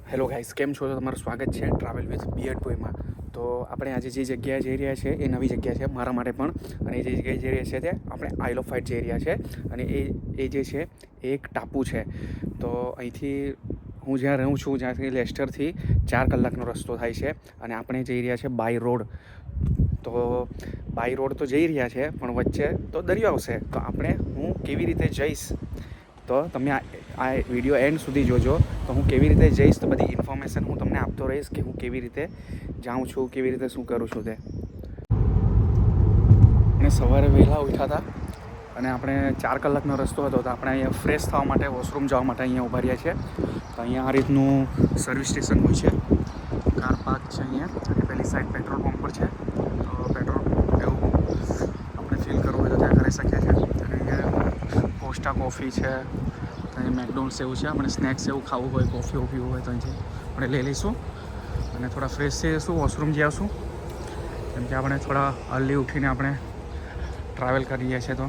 Hello guys, કેમ છો? તમારું સ્વાગત છે ટ્રાવેલ વિથ બિયર્ડ બોયમાં. તો આપણે આજે જે જગ્યાએ જઈ રહ્યા છે એ નવી જગ્યા છે મારા માટે પણ, અને જે જગ્યાએ જઈ રહ્યા છે તે આપણે આઇલ ઓફ વાઇટ જઈ રહ્યા છે. અને એ જે છે એ એક ટાપુ છે. તો અહીંથી હું જ્યાં રહું છું, જ્યાંથી લેસ્ટરથી 4 કલાકનો રસ્તો થાય છે, અને આપણે જઈ રહ્યા છે બાય રોડ. તો બાય રોડ તો જઈ રહ્યા છે, પણ વચ્ચે તો દરિયો આવશે. તો હું કેવી રીતે જઈશ, તો તમે આ વિડીયો એન્ડ સુધી જોજો. તો હું કેવી રીતે જઈશ તો બધી ઇન્ફોર્મેશન હું તમને આપતો રહીશ કે હું કેવી રીતે જાઉં છું, કેવી રીતે શું કરું છું તે. અને સવારે વહેલા ઉઠ્યા હતા, અને આપણે 4 કલાકનો રસ્તો હતો. તો આપણે અહીંયા ફ્રેશ થવા માટે, વોશરૂમ જવા માટે અહીંયા ઊભા રહ્યા છે. તો અહીંયા આ રીતનું સર્વિસ સ્ટેશન હોય છે. કાર પાર્ક છે અહીંયા, અને પેલી સાઈડ પેટ્રોલ પંપ પર છે. તો પેટ્રોલ એવું આપણે ફિલ કરવું હોય તો ત્યાં કરી શકીએ છીએ. અને અહીંયા કોસ્ટા કોફી છે, અહીં મેકડોનલ્ડ્સ એવું છે. આપણે સ્નેક્સ એવું ખાવું હોય, કોફી પીવું હોય તો અહીંથી આપણે લઈ લઈશું, અને થોડા ફ્રેશ થઈ જઈશું, વોશરૂમ જઈ આવશું. કેમ કે આપણે થોડા અર્લી ઉઠીને આપણે ટ્રાવેલ કરીએ છીએ, તો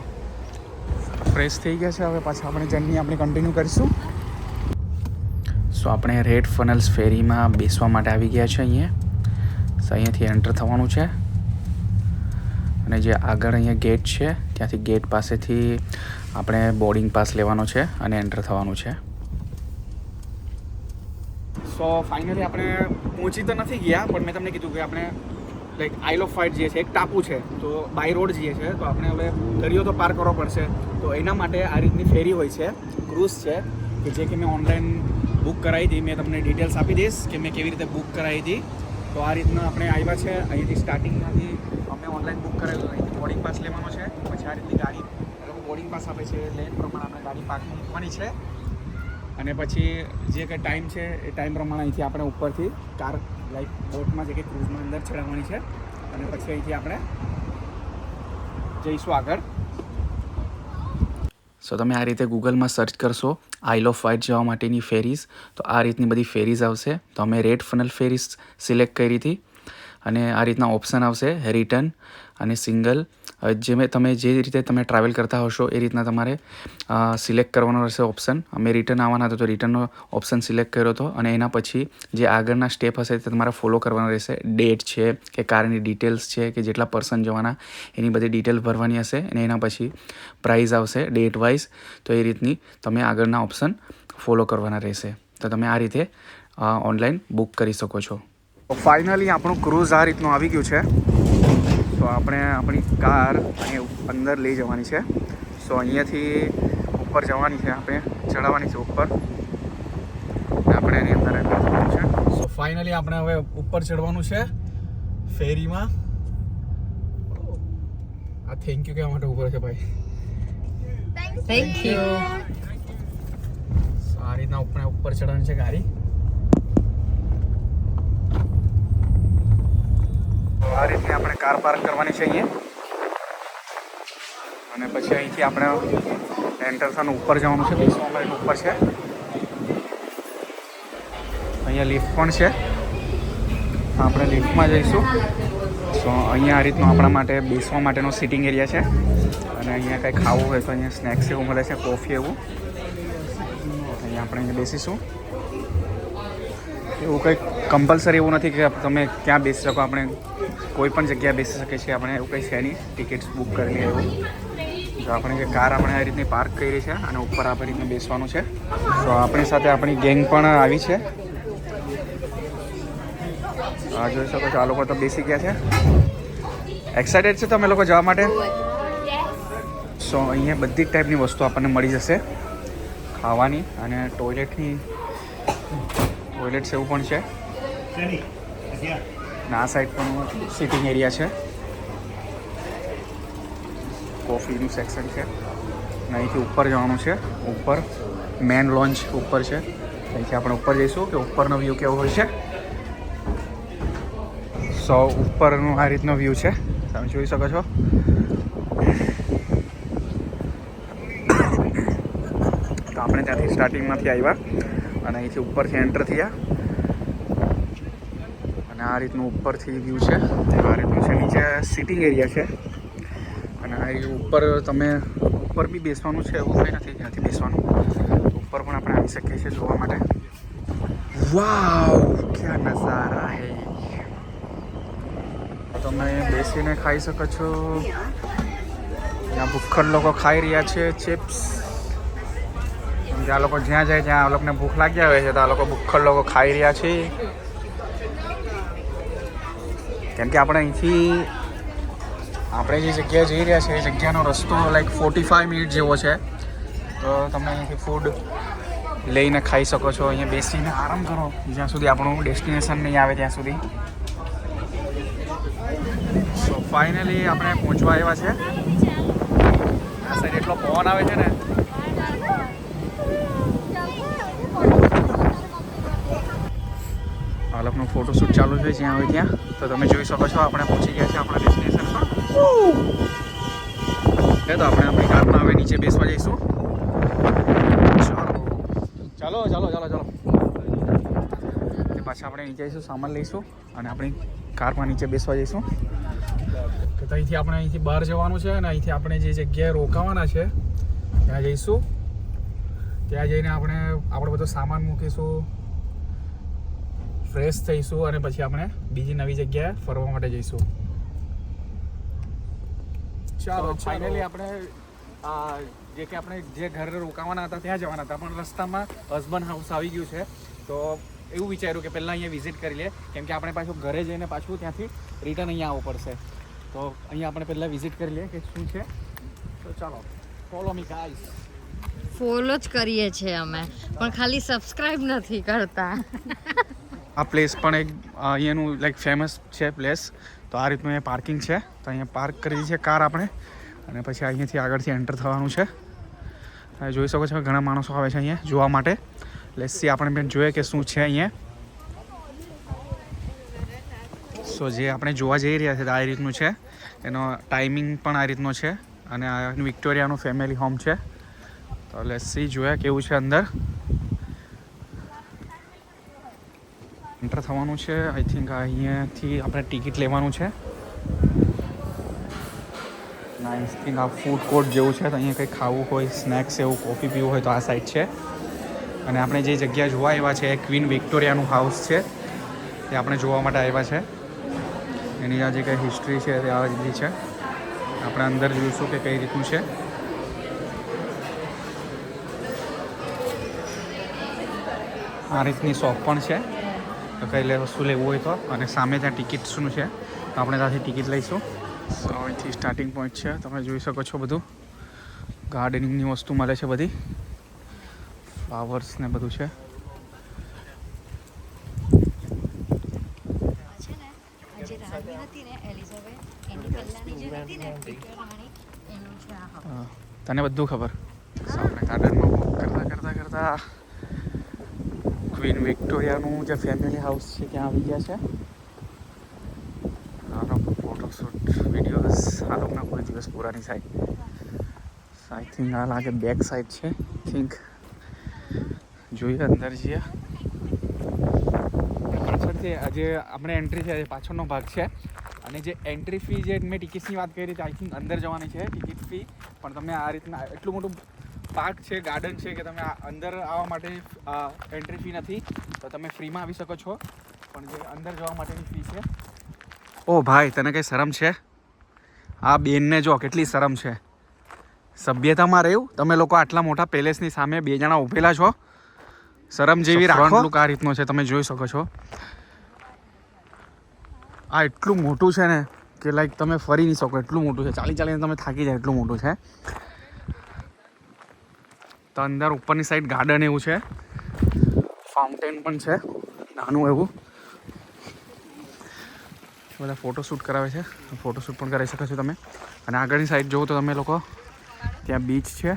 ફ્રેશ થઈ ગયા છે. હવે પાછા આપણે જર્ની આપણે કન્ટિન્યુ કરીશું. સો આપણે રેડ ફનલ્સ ફેરીમાં બેસવા માટે આવી ગયા છે અહીંયા. સો અહીંયાથી એન્ટર થવાનું છે, અને જે આગળ અહીંયા ગેટ છે ત્યાંથી ગેટ પાસેથી આપણે બોર્ડિંગ પાસ લેવાનો છે અને એન્ટર થવાનું છે. સો ફાઇનલી આપણે પહોંચી તો નથી ગયા, પણ મેં તમને કીધું કે આપણે લાઈક આઇલ ઓફ વાઇટ જે છે એક ટાપુ છે, તો બાય રોડ જઈએ છે. તો આપણે હવે દરિયો તો પાર કરવો પડશે. તો એના માટે આ રીતની ફેરી હોય છે, ક્રૂઝ છે, કે જે કે મેં ઓનલાઈન બુક કરાવી હતી. મેં તમને ડિટેલ્સ આપી દઈશ કે મેં કેવી રીતે બુક કરાવી હતી. તો આ રીતના આપણે આવ્યા છે. અહીંથી સ્ટાર્ટિંગમાંથી અમે ઓનલાઈન બુક કરેલું. અહીંથી બોર્ડિંગ પાસ લેવાનો છે. પછી આ રીતની ગાડી બોર્ડિંગ પાસ આપે છે, લેન પ્રમાણે આપણે ગાડી પાર્કિંગ મૂકવાની છે. અને પછી જે કંઈ ટાઈમ છે એ ટાઈમ પ્રમાણે અહીંથી આપણે ઉપરથી કાર લાઈક બોટમાં જે કે ક્રૂઝમાં અંદર ચડાવવાની છે. અને પછી અહીંથી આપણે જઈશું આગળ. સો તમે આ રીતે ગૂગલમાં સર્ચ કરશો આઇલ ઓફ વાઇટ જવા માટેની ફેરીઝ, તો આ રીતની બધી ફેરીઝ આવશે. તો અમે રેડ ફનલ ફેરીઝ સિલેક્ટ કરી હતી, અને આ રીતના ઓપ્શન આવશે રિટર્ન અને સિંગલ. તમે જે રીતે તમે ટ્રાવેલ કરતા હશો એ રીતના તમારે સિલેક્ટ કરવાનો રહેશે ઓપ્શન. અમે રિટર્ન આવવાના હતા, તો રિટર્નનો ઓપ્શન સિલેક્ટ કર્યો હતો. અને એના પછી જે આગળના સ્ટેપ હશે તે તમારે ફોલો કરવાના રહેશે. ડેટ છે કે કારની ડિટેલ્સ છે કે જેટલા પર્સન જવાના એની બધી ડિટેલ ભરવાની હશે. અને એના પછી પ્રાઇઝ આવશે ડેટ વાઇઝ. તો એ રીતની તમે આગળના ઓપ્શન ફોલો કરવાના રહેશે. તો તમે આ રીતે ઓનલાઈન બુક કરી શકો છો. ફાઇનલી આપણું ક્રૂઝ આ રીતનું આવી ગયું છે. તો આપણે આપણી કાર અહીંયા અંદર લઈ જવાની છે. સો અહીંયાથી ઉપર જવાની છે, આપણે ચડાવવાની છે ઉપર, આપણે એની અંદર જવાનું છે. સો ફાઇનલી આપણે હવે ઉપર ચડવાનું છે ફેરીમાં. આ થેન્ક યુ કહેવા માટે ઉપર છે ભાઈ. Thank you. આ રીતના ઉપર ચડવાની છે ગાડી. આ રીતની આપણે કાર પાર્ક કરવાની છે અહીંયા, અને પછી અહીંથી આપણે એન્ટર થવાનું ઉપર જવાનું છે. બેસવા માટે ઉપર છે, અહીંયા લિફ્ટ પણ છે. આપણે લિફ્ટમાં જઈશું. સો અહીંયા આ રીતનું આપણા માટે બેસવા માટેનો સિટિંગ એરિયા છે. અને અહીંયા કંઈ ખાવું હોય તો અહીંયા સ્નેક્સ એવું મળે છે, કોફી એવું. અહીંયા આપણે અહીંયા બેસીશું. એવું કંઈ કમ્પલસરી એવું નથી કે તમે ક્યાં બેસી શકો. આપણે કોઈ પણ જગ્યાએ બેસી શકીએ છીએ. આપણે એવું કંઈ છે નહીં, ટિકિટ્સ બુક કરેલી એવું. તો આપણે કાર આપણે આ રીતની પાર્ક કરી છે, અને ઉપર આ રીતને બેસવાનું છે. તો આપણી સાથે આપણી ગેંગ પણ આવી છે. આ જોઈ શકો છો, આ લોકો તો બેસી ગયા છે. એક્સાઇટેડ છે તમે લોકો જવા માટે? સો અહીંયા બધી જ ટાઈપની વસ્તુ આપણને મળી જશે ખાવાની, અને ટોયલેટ્સ એવું પણ છે. આ સાઈડ પણ સિટિંગ એરિયા છે, કોફીનું સેક્શન છે. અને અહીંથી ઉપર જવાનું છે. ઉપર મેન લોન્ચ ઉપર છે. અહીંથી આપણે ઉપર જઈશું કે ઉપરનો વ્યૂ કેવો હોય છે. સો ઉપરનો આ રીતનો વ્યૂ છે, તમે જોઈ શકો છો. તો આપણે ત્યાંથી સ્ટાર્ટિંગમાંથી આવ્યા, અને અહીંથી ઉપરથી એન્ટર થયા. અને આ રીતનું ઉપરથી વ્યૂ છે. આ રીતનું છે. નીચે સિટિંગ એરિયા છે, અને આ ઉપર તમે ઉપર બી બેસવાનું છે એવું કંઈ નથી, ત્યાંથી બેસવાનું. ઉપર પણ આપણે આવી શકીએ છીએ જોવા માટે. વાવ ક્યા નજારા હે. તમે બેસીને ખાઈ શકો છો. ત્યાં ભૂખ્ખડ લોકો ખાઈ રહ્યા છે ચિપ્સ. કેમ કે આ લોકો જ્યાં જાય ત્યાં આ લોકોને ભૂખ લાગ્યા હોય છે તો આ લોકો ભૂખ્ખડ લોકો ખાઈ રહ્યા છે. કેમ કે આપણે અહીંથી આપણે જે જગ્યાએ જઈ રહ્યા છે એ જગ્યાનો રસ્તો લાઈક 45 મિનિટ જેવો છે. તો તમે અહીંથી ફૂડ લઈને ખાઈ શકો છો. અહીંયા બેસીને આરામ કરો જ્યાં સુધી આપણું ડેસ્ટિનેશન નહીં આવે ત્યાં સુધી. સો ફાઇનલી આપણે પહોંચવા આવ્યા છે. આ સાઈડ એટલો પવન આવે છે ને. આ લોકોનું ફોટોશૂટ ચાલુ છે જ્યાં આવે ત્યાં. તો તમે જોઈ શકો છો આપણે પહોંચી ગયા છે આપણા ડેસ્ટિનેશન પર. તો આપણે આપણી કારમાં હવે નીચે બેસવા જઈશું. ચાલો ચાલો ચાલો ચાલો. પાછા આપણે નીચે જઈશું, સામાન લઈશું અને આપણી કારમાં નીચે બેસવા જઈશું. તો અહીંથી આપણે અહીંથી બહાર જવાનું છે અને અહીંથી આપણે જે જગ્યાએ રોકાવાના છે ત્યાં જઈશું. ત્યાં જઈને આપણે આપણો બધો સામાન મૂકીશું, ફ્રેશ થઈશું અને પછી આપણે બીજી નવી જગ્યાએ ફરવા માટે જઈશું. ચાલો ફાઇનલી આપણે જે કે આપણે જે ઘરે રોકાવાના હતા ત્યાં જવાના હતા, પણ રસ્તામાં હસબન્ડ હાઉસ આવી ગયું છે. તો એવું વિચાર્યું કે પહેલાં અહીંયા વિઝિટ કરી લે, કેમ કે આપણે પાછું ઘરે જઈને પાછું ત્યાંથી રિટર્ન અહીંયા આવવું પડશે. તો અહીંયા આપણે પહેલાં વિઝિટ કરી લઈએ કે શું છે. તો ચાલો ફોલો મી ગાઈસ. ફોલો જ કરીએ છીએ અમે, પણ ખાલી સબસ્ક્રાઇબ નથી કરતા. આ પ્લેસ પણ એક અહીંયાનું લાઈક ફેમસ છે પ્લેસ. તો આ રીતનું અહીંયા પાર્કિંગ છે. તો અહીંયા પાર્ક કરી છે કાર આપણે અને પછી અહીંયાથી આગળથી એન્ટર થવાનું છે. જોઈ શકો છો ઘણા માણસો આવે છે અહીંયા જોવા માટે. લેટ્સી આપણે પણ જોઈએ કે શું છે અહીંયા. સો જે આપણે જોવા જઈ રહ્યા છે આ રીતનું છે. એનો ટાઈમિંગ પણ આ રીતનો છે અને આ વિક્ટોરિયાનું ફેમિલી હોમ છે. તો લેટ્સી જોઈએ કેવું છે અંદર. એન્ટર થવાનું છે. આઈ થિંક અહીંયાથી આપણે ટિકિટ લેવાનું છે. આઈ થિંક આ ફૂડ કોર્ટ જેવું છે. તો અહીંયા કંઈ ખાવું હોય, સ્નેક્સ એવું, કોફી પીવું હોય તો આ સાઈડ છે. અને આપણે જે જગ્યા જોવા આવ્યા છે એ ક્વીન વિક્ટોરિયાનું હાઉસ છે. તે આપણે જોવા માટે આવ્યા છે. એની આ જે કંઈ હિસ્ટ્રી છે તે આ રીતની છે. આપણે અંદર જોઈશું કે કઈ રીતનું છે. આ રીતની શોપ પણ છે. તો કંઈ વસ્તુ લેવું હોય તો. અને સામે ત્યાં ટિકિટ શું છે તો આપણે ત્યાંથી ટિકિટ લઈશું. સો અહીંથી સ્ટાર્ટિંગ પોઈન્ટ છે. તમે જોઈ શકો છો બધું ગાર્ડનિંગની વસ્તુ મળે છે, બધી ફ્લાવર્સ ને બધું છે. તને બધું ખબર. આપણે ગાર્ડનમાં વોક કરતા કરતા ક્વીન વિક્ટોરિયાનું જે ફેમિલી હાઉસ છે ત્યાં આવી ગયા છે. આનો ફોટોશૂટ વિડીયોઝ આ લોકોના કોઈ દિવસ પૂરા નહીં થાય. આઈ થિંક આ લાગે બેક સાઈડ છે. થિંક જોઈએ અંદર જઈએ. પાછળથી આજે આપણે એન્ટ્રી છે પાછળનો ભાગ છે. અને જે એન્ટ્રી ફી જે મેં ટિકિટ્સની વાત કરી હતી આઈ થિંક અંદર જવાની છે ટિકિટ ફી. પણ તમે આ રીતના એટલું મોટું પાર્ક છે, ગાર્ડન છે કે તમે અંદર આવવા માટે એન્ટ્રી ફી નથી. તો તમે ફ્રીમાં આવી શકો છો. પણ જે અંદર જવા માટેની ફી છે. ઓ ભાઈ તને કંઈ શરમ છે? આ બેનને જો કેટલી શરમ છે. સભ્યતામાં રહેવું. તમે લોકો આટલા મોટા પેલેસની સામે 2 જણા ઊભેલા છો. શરમ જેવી રાખો. લુક આ રીતનો છે, તમે જોઈ શકો છો. આ એટલું મોટું છે ને કે લાઈક તમે ફરી નહીં શકો એટલું મોટું છે. ચાલીને તમે થાકી જાય એટલું મોટું છે. તો અંદર ઉપરની સાઈડ ગાર્ડન એવું છે, ફાઉન્ટેન પણ છે નાનું એવું. બધા ફોટોશૂટ કરાવે છે. ફોટોશૂટ પણ કરાવી શકો છો તમે. અને આગળની સાઈડ જોવો તો તમે લોકો ત્યાં બીચ છે.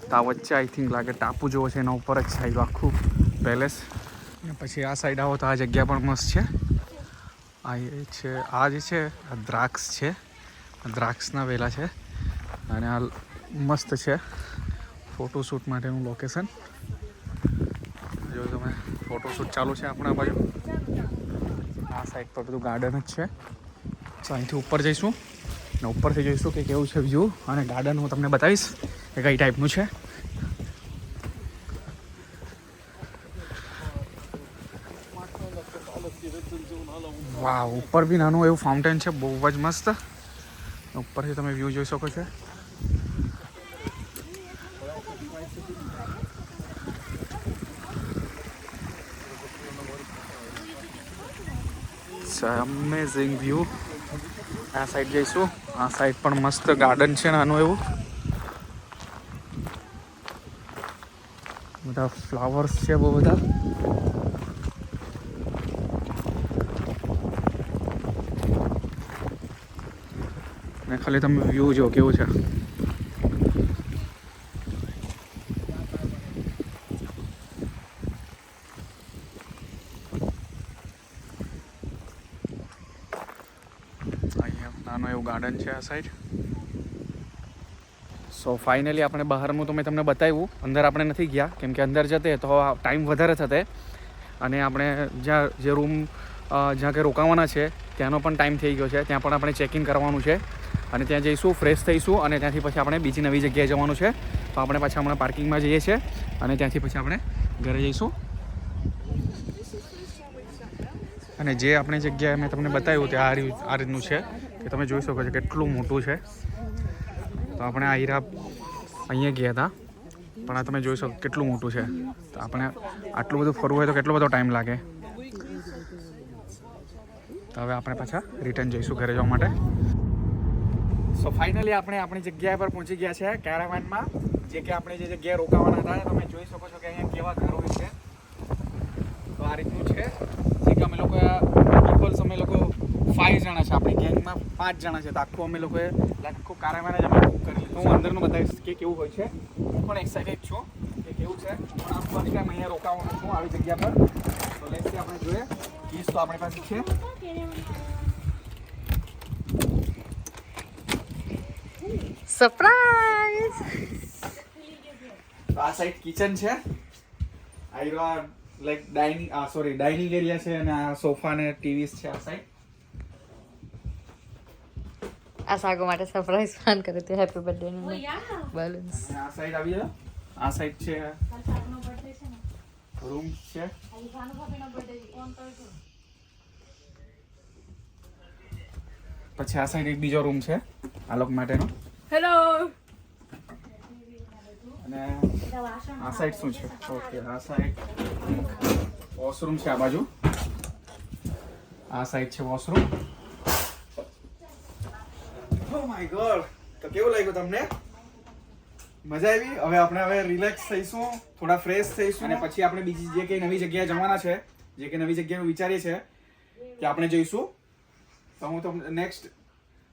તો આ વચ્ચે આઈ થિંક લાગે ટાપુ જેવો છે, એના ઉપર જ છે આખું પેલેસ. અને પછી આ સાઈડ આવો તો આ જગ્યા પણ મસ્ત છે. આ છે આ જે છે આ દ્રાક્ષ છે. દ્રાક્ષના વેલા છે અને આ મસ્ત છે ફોટોશૂટ માટેનું લોકેશન. જો તમે ફોટોશૂટ ચાલુ છે આપણા બાજુ. આ સાઈડ પર બધું ગાર્ડન જ છે. તો અહીંથી ઉપર જઈશું અને ઉપરથી જોઈશું કે કેવું છે વ્યૂ. અને ગાર્ડન હું તમને બતાવીશ કે કઈ ટાઈપનું છે. વાહ, ઉપર બી નાનું એવું ફાઉન્ટેન છે, બહુ જ મસ્ત. ઉપરથી તમે વ્યૂ જોઈ શકો છો. Amazing view. આ સાઈડ જઈશું. આ સાઈડ પણ મસ્ત ગાર્ડન છે નાનું એવું. બધા ફ્લાવર્સ છે બહુ બધા. ને ખાલી તમે વ્યૂ જો કેવું છે. અહીંયા નાનું એવું ગાર્ડન છે આ સાઈડ. સો ફાઇનલી આપણે બહારનું તો મેં તમને બતાવ્યું. અંદર આપણે નથી ગયા કેમ કે અંદર જતે તો ટાઈમ વધારે થતે અને આપણે જ્યાં જે રૂમ જ્યાં કે રોકાવાના છે ત્યાંનો પણ ટાઈમ થઈ ગયો છે. ત્યાં પણ આપણે ચેક ઇન કરવાનું છે અને ત્યાં જઈશું, ફ્રેશ થઈશું અને ત્યાંથી પછી આપણે બીજી નવી જગ્યાએ જવાનું છે. તો આપણે પાછા હમણાં પાર્કિંગમાં જઈએ છીએ અને ત્યાંથી પછી આપણે ઘરે જઈશું. અને જે આપણે જગ્યાએ મેં તમને બતાવ્યું તે આ રીતનું છે કે તમે જોઈ શકો છો કેટલું મોટું છે. તો આપણે આઈરા અહીંયા ગયા હતા પણ આ તમે જોઈ શકો કેટલું મોટું છે. તો આપણે આટલું બધું ફરવું હોય તો કેટલો બધો ટાઈમ લાગે. તો હવે આપણે પાછા રિટર્ન જઈશું ઘરે જવા માટે. સો ફાઇનલી આપણે આપણી જગ્યા પર પહોંચી ગયા છે કેરાવેનમાં. જે કે આપણે જે જગ્યાએ રોકાવાના હતા તમે જોઈ શકો છો કે અહીંયા કેવા ઘરો છે. તો આ રીતનું છે. જે કે અમે લોકો પીપલ્સ અમે લોકો 5 જણા છે. આપણી ગેંગમાં 5 જણા છે. તો આખું અમે લોકોએ આખું કેરાવેન જ અમે બુક કરી લીધું. હું અંદરનું બતાવીશ કે કેવું હોય છે. હું પણ એક્સાઇટેડ છું કે કેવું છે. પણ આ ફર્સ્ટ ટાઈમ અહીંયા રોકાવાનું છું આવી જગ્યા પર. તો લેટ્સ આપણે જોઈએ. કીઝ તો આપણી પાસે છે. સરપ્રાઈઝ. તો આ સાઈડ કિચન છે. આયરો લાઈક ડાઇનિંગ એરિયા છે અને આ સોફા ને ટીવીસ છે આ સાઈડ. આ સાગો માટે સરપ્રાઈઝ પ્લાન કરે તે હેપી બર્થડે નું બેલેન્સ. અને આ સાઈડ આવી જાઓ. આ સાઈડ છે રૂમ છે. પછી આ સાઈડ એક બીજો રૂમ છે આ લોકો માટેનો. હેલો. અને આ સાઈડ શું છે? ઓકે, આ સાઈડ વોશરૂમ છે આ બાજુ. આ સાઈડ છે વોશરૂમ. ઓ માય ગોડ, તો કેવું લાગ્યું તમને? મજા આવી? હવે રિલેક્સ થઈશું, થોડા ફ્રેશ થઈશું અને પછી આપણે બીજી જે કંઈ નવી જગ્યાએ જવાના છે, જે કંઈ નવી જગ્યાનું વિચારીએ છે કે આપણે જઈશું. તો હું તમને નેક્સ્ટ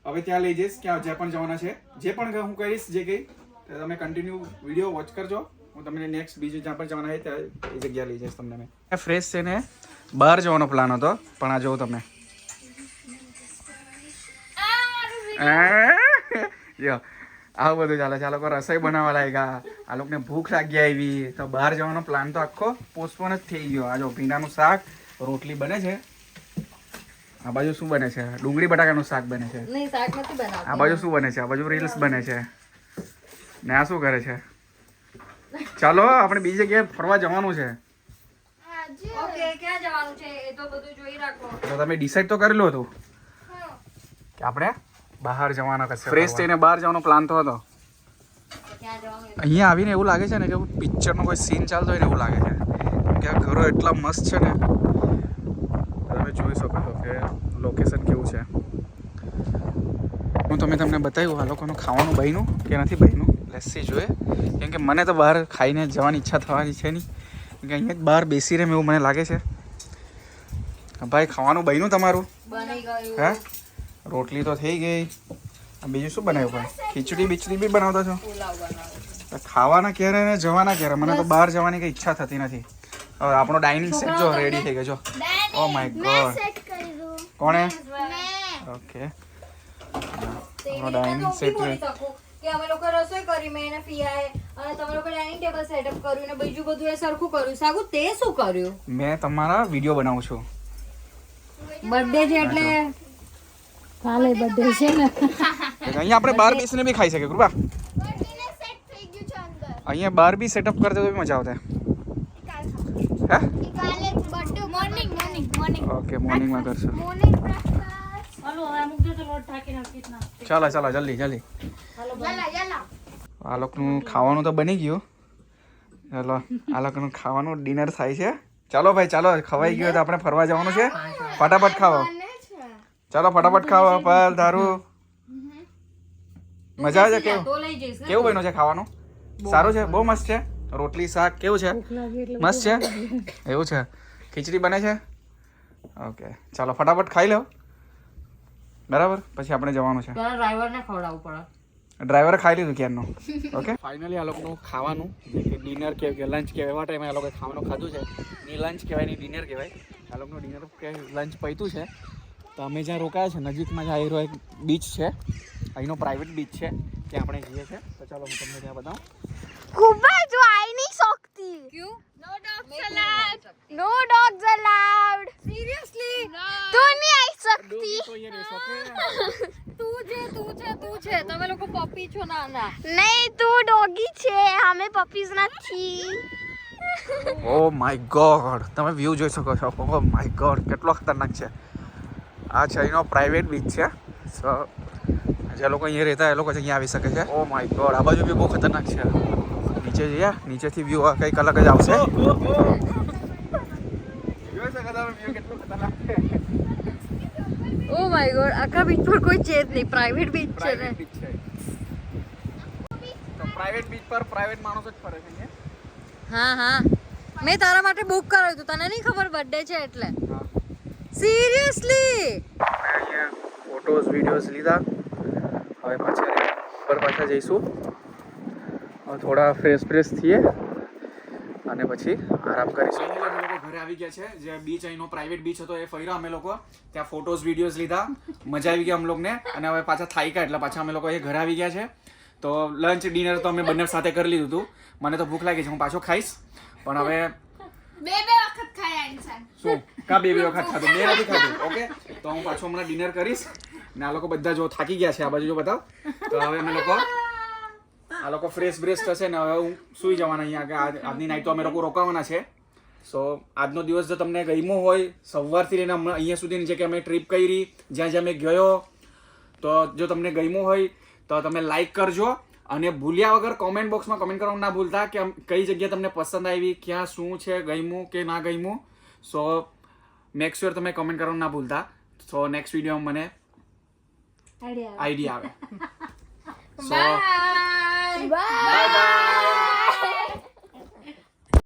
હવે ત્યાં લઈ જઈશ કે જે પણ જવાના છે, જે પણ હું કહીશ જે કંઈ તમે કન્ટિન્યુ વિડીયો વોચ કરજો. હું તમને નેક્સ્ટ બીજું જ્યાં પણ જવાના હોય ત્યાં એ જગ્યા લઈ જઈશ તમને. મેં ફ્રેશ થઈને બહાર જવાનો પ્લાન હતો પણ આ જુઓ તમે જો આવું બધું ચાલે છે. આ લોકો રસોઈ બનાવવા લાગ્યા, આ લોકોને ભૂખ લાગી આવી તો બહાર જવાનો પ્લાન તો આખો પોસ્ટપોન જ થઈ ગયો. આ જો ભીંડાનું શાક, રોટલી બને છે. આ બાજુ શું બને છે? ડુંગળી બટાકાનું શાક બને છે. નહીં, શાક નથી બનાવતી. આ બાજુ શું બને છે? આ બાજુ રીલ્સ બને છે. ને આ શું કરે છે? ચાલો આપણે બીજી જગ્યાએ ફરવા જવાનું છે. ઓકે, ક્યાં જવાનું છે એ તો બધું જોઈ રાખો. તો તમે ડિસાઈડ તો કરેલું હતું કે આપણે બહાર જવાના કશે ફ્રેશ થઈને બહાર જવાનો પ્લાન તો હતો. ક્યાં જવાનું? અહીંયા આવીને એવું લાગે છે ને કે પિક્ચરનો કોઈ સીન ચાલતો હોય ને એવું લાગે છે કે આ ઘરો એટલા મસ્ત છે ને. તમે જોઈ શકો છો કે લોકેશન કેવું છે. હું તમને બતાવ્યું આ લોકોનું ખાવાનું બન્યું કે નથી બન્યું. લેટ્સી જોઈએ કેમ કે મને તો બહાર ખાઈને જવાની ઈચ્છા થવાની છે નહીં કેમ કે અહીંયા જ બહાર બેસી રહે એવું મને લાગે છે. ભાઈ ખાવાનું બન્યું તમારું? બની ગયું. હે? રોટલી તો થઈ ગઈ. બીજું શું બનાવ્યું? ભાઈ ખીચડી બીચડી બી બનાવતા છો? પુલાવ બનાવો. ખાવાના ક્યારે ને જવાના ક્યારે? મને તો બહાર જવાની કઈ ઈચ્છા થતી નથી. હવે આપણો ડાઇનિંગ સેટ જો રેડી થઈ ગયો. જો ઓ માય ગોડ, કોણે? ઓકે, આપણો ડાઇનિંગ સેટ કે અમે લોકો રસોઈ કરી, મેં એને પિયાએ અને તમે લોકો ડાઇનિંગ ટેબલ સેટઅપ કર્યું ને બીજું બધું એ સરખું કર્યું. સાગુ તે શું કર્યું? મેં તમારા વિડીયો બનાવું છું. બર્થડે છે એટલે કાલે બર્થડે છે ને. અહીંયા આપણે બહાર બેસીને બી ખાઈ શકીએ. કૃપા અહીંયા બહાર બી સેટઅપ કરતે તો બી મજા આવતે. હે? મોર્નિંગ ઓકે મોર્નિંગમાં કરશું. મોર્નિંગ બ્રેકફાસ્ટ ચાલો ચાલો જલ્દી જલ્દી. આ લોકોનું ખાવાનું તો બની ગયું. ચાલો આ લોકોનું ખાવાનું ડિનર થાય છે. ચાલો ભાઈ ચાલો, ખવાઈ ગયું તો આપણે ફરવા જવાનું છે. ફટાફટ ખાઓ, ચાલો ફટાફટ ખાઓ. પર દારૂ મજા આવે છે? કેવું કેવું બન્યું છે ખાવાનું? સારું છે, બહુ મસ્ત છે. રોટલી શાક કેવું છે? મસ્ત છે. એવું છે, ખીચડી બને છે. ઓકે ચાલો ફટાફટ ખાઈ લો, બરાબર? પછી આપણે જવાનું છે. ડ્રાઈવરને ખવડાવવું પડે. ડ્રાઈવરે ખાઈ લીધું ક્યારનું. ઓકે ફાઇનલી આ લોકોનું ખાવાનું ડિનર કે લંચ કહેવાય, એવા ટાઈમે આ લોકોએ ખાવાનું ખાધું છે. ની લંચ કહેવાય ની ડિનર કહેવાય. આ લોકોનું ડિનર કે લંચ પૈતું છે. તો અમે જ્યાં રોકાયા છે નજીકમાં જ આ એક બીચ છે, અહીંનો પ્રાઇવેટ બીચ છે, ત્યાં આપણે જઈએ છીએ. તો ચાલો હું તમને ત્યાં બતાવું. ખૂબ જ આઈ નહીં શકતી. ક્યું? નો ડોગ્સ અલાઉડ. સિરિયસલી? તું નહીં આઈ શકતી. તું છે તમે લોકો પપ્પી છો નાના. નહીં, તું ડોગી છે, અમે પપીઝ નથી. ઓ માય ગોડ, તમે વ્યૂ જોઈ શકો છો. ઓ માય ગોડ, કેટલો ખતરનાક છે. આ છે અહીંનો પ્રાઇવેટ બીચ છે. સો જે લોકો અહીંયા રહેતા એ લોકો જ અહીંયા આવી શકે છે. ઓ માય ગોડ, આ બાજુ બી બહુ ખતરનાક છે. નીચે જઈએ, નીચેથી વ્યૂ કંઈક અલગ જ આવશે. કેટલું ખતરનાક છે. ઓ માય ગોડ, આખા બીચ પર કોઈ છે જ નહીં, પ્રાઇવેટ બીચ છે ને. પ્રાઇવેટ બીચ છે. તો પ્રાઇવેટ બીચ પર પ્રાઇવેટ માણસો જ ફરે છે. હા મેં તારા માટે બુક કરાવ્યું હતું, તને નહીં ખબર બર્થડે છે એટલે. સિરિયસલી? અહીંયા ફોટોઝ વિડીયોઝ લીધા. હવે પાછા જઈશું, થોડા ફ્રેશ થઈએ અને પછી આરામ કરીશું. અમે લોકો ઘરે આવી ગયા છે. જે બીચ અહીંનો પ્રાઇવેટ બીચ હતો એ ફર્યા અમે લોકો, ત્યાં ફોટોઝ વિડીયોઝ લીધા, મજા આવી ગઈ અમ લોકોને. અને હવે પાછા થાક્યા એટલે પાછા અમે લોકો એ ઘરે આવી ગયા છે. તો લંચ ડિનર તો અમે બંને સાથે કરી લીધું હતું. મને તો ભૂખ લાગી છે, હું પાછો ખાઈશ. પણ હવે બે વખત ખાયા ઇન્સાન. શું કા બે વખત ખાધું? બે નથી ખાધું. ઓકે તો હું પાછો હમણાં ડિનર કરીશ. ને આ લોકો બધા જો થાકી ગયા છે, આ બાજુ જો બતાવ. તો હવે અમે લોકો આ લોકો ફ્રેશ થશે ને હવે હું સુઈ જવાના અહીંયા. આજની નાઈટ તો અમે લોકો રોકાવાના છે. સો આજનો દિવસ જો તમને ગમ્યો હોય, સવારથી લઈને અહીંયા સુધીની જે કે અમે ટ્રીપ કરી, જ્યાં મેં ગયો, તો જો તમને ગમ્યું હોય તો તમે લાઈક કરજો. અને ભૂલ્યા વગર કોમેન્ટ બોક્સમાં કમેન્ટ કરવાનું ના ભૂલતા કે કઈ જગ્યા તમને પસંદ આવી, ક્યાં શું છે, ગમ્યું કે ના ગમ્યું. સો મેક શ્યોર તમે કમેન્ટ કરવાનું ના ભૂલતા. સો નેક્સ્ટ વિડીયોમાં મને આઈડિયા આવે. So bye bye.